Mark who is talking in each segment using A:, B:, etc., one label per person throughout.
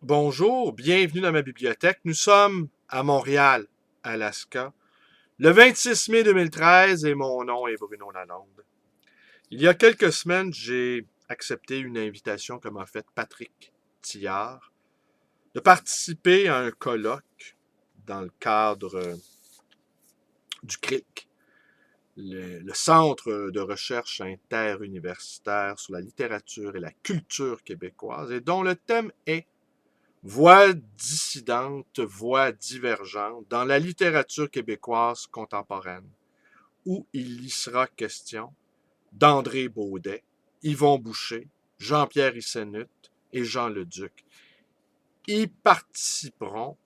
A: Bonjour, bienvenue dans ma bibliothèque. Nous sommes à Montréal, Alaska, le 26 mai 2013 et mon nom est Bruno Lalonde. Il y a quelques semaines, j'ai accepté une invitation que m'a faite Patrick Tillard de participer à un colloque dans le cadre du CRIC, le Centre de recherche interuniversitaire sur la littérature et la culture québécoise, et dont le thème est Voix dissidentes, voix divergentes dans la littérature québécoise contemporaine, où il y sera question d'André Baudet, Yvon Boucher, Jean-Pierre Issenut et Jean Leduc. Y participeront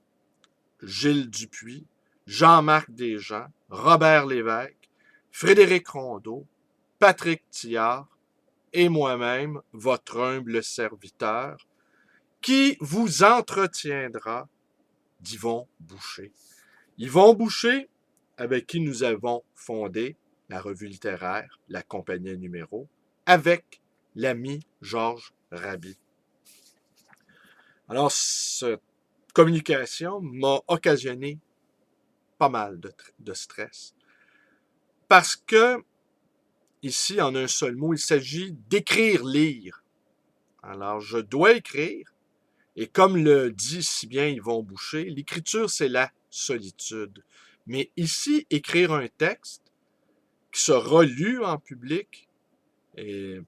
A: Gilles Dupuis, Jean-Marc Desjans, Robert Lévesque, Frédéric Rondeau, Patrick Tillard et moi-même, votre humble serviteur, qui vous entretiendra d'Yvon Boucher. Yvon Boucher, avec qui nous avons fondé la revue littéraire, la compagnie numéro, avec l'ami Georges Raby. Alors, cette communication m'a occasionné pas mal de stress. Parce que, ici, en un seul mot, il s'agit d'écrire, lire. Alors, je dois écrire, et comme le dit si bien Yvon Boucher, l'écriture, c'est la solitude. Mais ici, écrire un texte qui sera lu en public et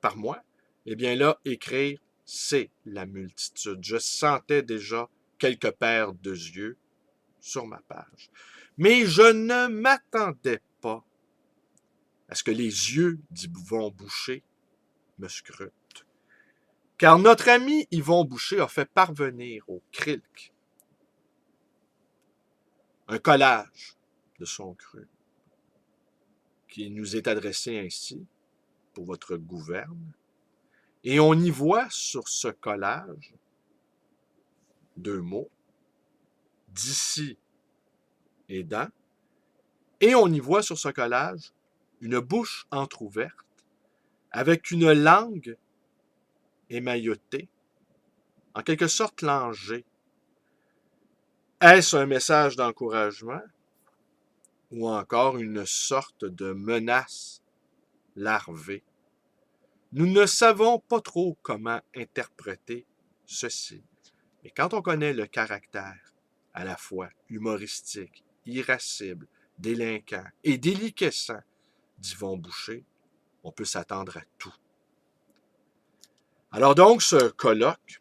A: par moi, eh bien là, écrire, c'est la multitude. Je sentais déjà quelques paires de yeux sur ma page. Mais je ne m'attendais pas à ce que les yeux d'Yvon Boucher me scrutent. Car notre ami Yvon Boucher a fait parvenir au CRILC un collage de son cru qui nous est adressé ainsi pour votre gouverne. Et on y voit sur ce collage deux mots, d'ici et dans, et on y voit sur ce collage une bouche entr'ouverte avec une langue émaillotée, en quelque sorte langée. Est-ce un message d'encouragement ou encore une sorte de menace larvée? Nous ne savons pas trop comment interpréter ceci. Mais quand on connaît le caractère à la fois humoristique, irascible, délinquant et déliquescent d'Yvon Boucher, on peut s'attendre à tout. Alors donc, ce colloque,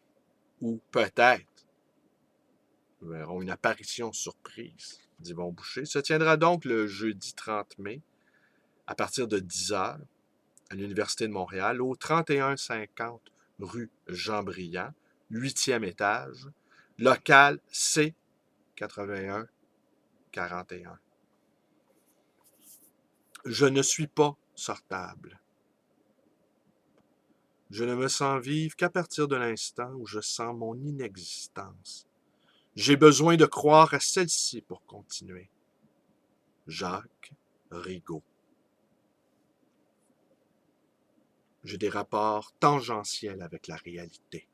A: ou peut-être, nous verrons une apparition surprise d'Yvon Boucher, se tiendra donc le jeudi 30 mai, à partir de 10 heures, à l'Université de Montréal, au 3150 rue Jean-Briand, 8e étage, local C 81-41. Je ne suis pas sortable. Je ne me sens vivre qu'à partir de l'instant où je sens mon inexistence. J'ai besoin de croire à celle-ci pour continuer. Jacques Rigaud. J'ai des rapports tangentiels avec la réalité.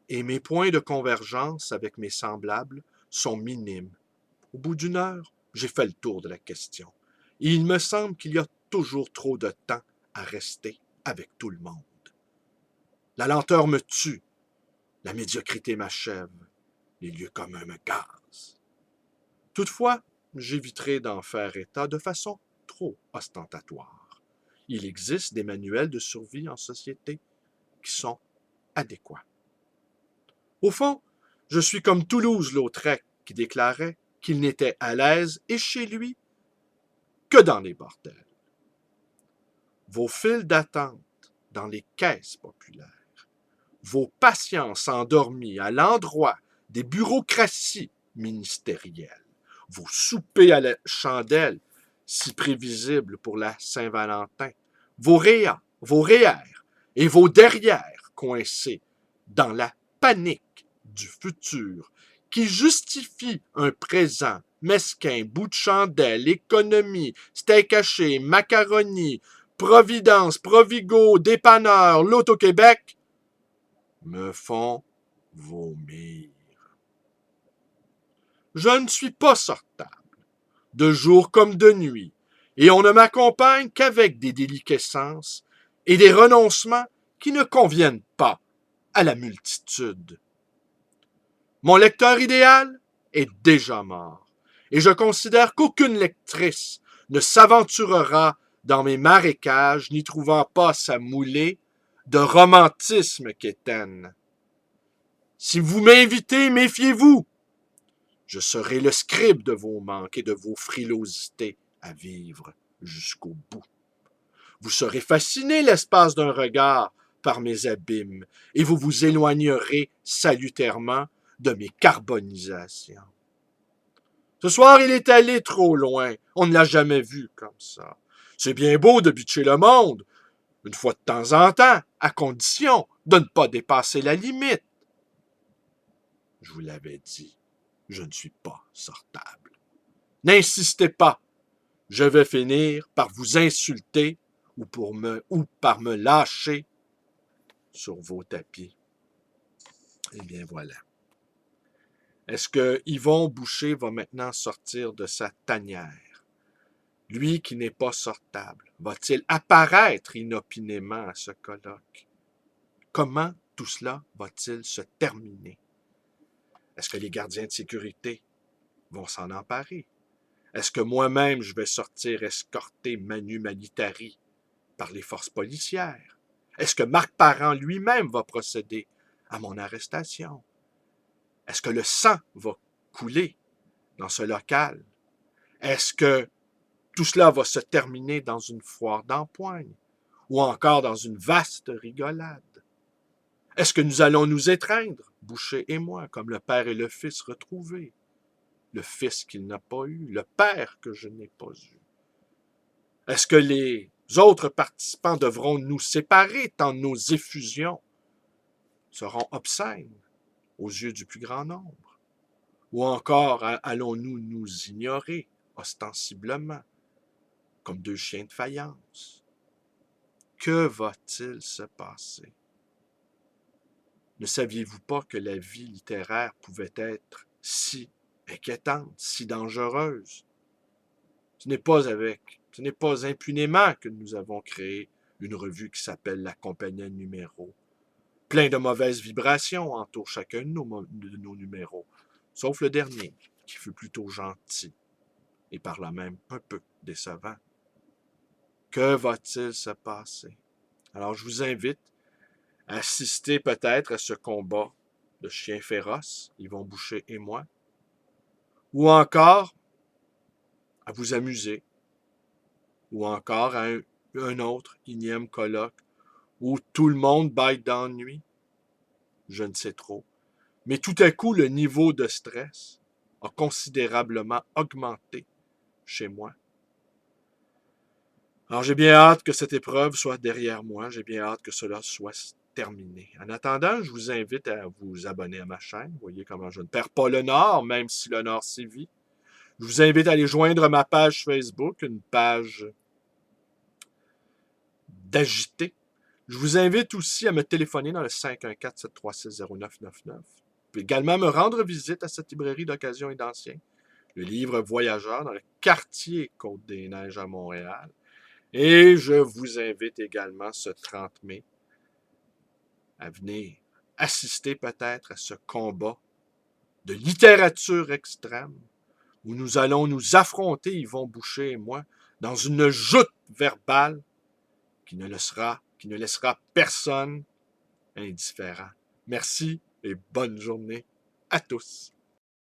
A: Et mes points de convergence avec mes semblables sont minimes. Au bout d'une heure, j'ai fait le tour de la question. Et il me semble qu'il y a toujours trop de temps à rester avec tout le monde. La lenteur me tue, la médiocrité m'achève, les lieux communs me gazent. Toutefois, j'éviterai d'en faire état de façon trop ostentatoire. Il existe des manuels de survie en société qui sont adéquats. Au fond, je suis comme Toulouse-Lautrec qui déclarait qu'il n'était à l'aise et chez lui que dans les bordels. Vos files d'attente dans les caisses populaires, vos patiences endormies à l'endroit des bureaucraties ministérielles, vos soupers à la chandelle si prévisibles pour la Saint-Valentin, vos réas, vos REER et vos derrières coincés dans la panique du futur qui justifie un présent mesquin, bout de chandelle, économie, steak haché, macaroni, Providence, Provigo, Dépanneur, l'Auto-Québec, me font vomir. Je ne suis pas sortable, de jour comme de nuit, et on ne m'accompagne qu'avec des déliquescences et des renoncements qui ne conviennent pas à la multitude. Mon lecteur idéal est déjà mort, et je considère qu'aucune lectrice ne s'aventurera dans mes marécages n'y trouvant pas sa moulée de romantisme quétaine. Si vous m'invitez, méfiez-vous. Je serai le scribe de vos manques et de vos frilosités à vivre jusqu'au bout. Vous serez fasciné l'espace d'un regard par mes abîmes et vous vous éloignerez salutairement de mes carbonisations. Ce soir, il est allé trop loin. On ne l'a jamais vu comme ça. C'est bien beau de butcher le monde, une fois de temps en temps, à condition de ne pas dépasser la limite. Je vous l'avais dit, je ne suis pas sortable. N'insistez pas, je vais finir par vous insulter ou par me lâcher sur vos tapis. Eh bien voilà. Est-ce que Yvon Boucher va maintenant sortir de sa tanière? Lui qui n'est pas sortable, va-t-il apparaître inopinément à ce colloque? Comment tout cela va-t-il se terminer? Est-ce que les gardiens de sécurité vont s'en emparer? Est-ce que moi-même je vais sortir escorté manu militari par les forces policières? Est-ce que Marc Parent lui-même va procéder à mon arrestation? Est-ce que le sang va couler dans ce local? Est-ce que tout cela va se terminer dans une foire d'empoigne ou encore dans une vaste rigolade? Est-ce que nous allons nous étreindre, Boucher et moi, comme le père et le fils retrouvés? Le fils qu'il n'a pas eu, le père que je n'ai pas eu. Est-ce que les autres participants devront nous séparer tant nos effusions seront obscènes aux yeux du plus grand nombre? Ou encore allons-nous nous ignorer ostensiblement comme deux chiens de faïence? Que va-t-il se passer? Ne saviez-vous pas que la vie littéraire pouvait être si inquiétante, si dangereuse? Ce n'est pas impunément que nous avons créé une revue qui s'appelle La Compagnie Numéro. Plein de mauvaises vibrations entourent chacun de nos numéros, sauf le dernier, qui fut plutôt gentil, et par là même un peu décevant. Que va-t-il se passer? Alors je vous invite à assister peut-être à ce combat de chiens féroces, Yvon Boucher et moi, ou encore à vous amuser, ou encore à un autre énième colloque où tout le monde bâille d'ennui. Je ne sais trop. Mais tout à coup, le niveau de stress a considérablement augmenté chez moi. Alors j'ai bien hâte que cette épreuve soit derrière moi. J'ai bien hâte que cela soit terminé. En attendant, je vous invite à vous abonner à ma chaîne. Vous voyez comment je ne perds pas le nord, même si le nord sévit. Je vous invite à aller joindre ma page Facebook, une page d'agité. Je vous invite aussi à me téléphoner dans le 514-736-0999. Vous pouvez également me rendre visite à cette librairie d'occasion et d'ancien, le livre Voyageur dans le quartier Côte-des-Neiges à Montréal. Et je vous invite également ce 30 mai à venir assister peut-être à ce combat de littérature extrême où nous allons nous affronter, Yvon Boucher et moi, dans une joute verbale qui ne laissera personne indifférent. Merci et bonne journée à tous.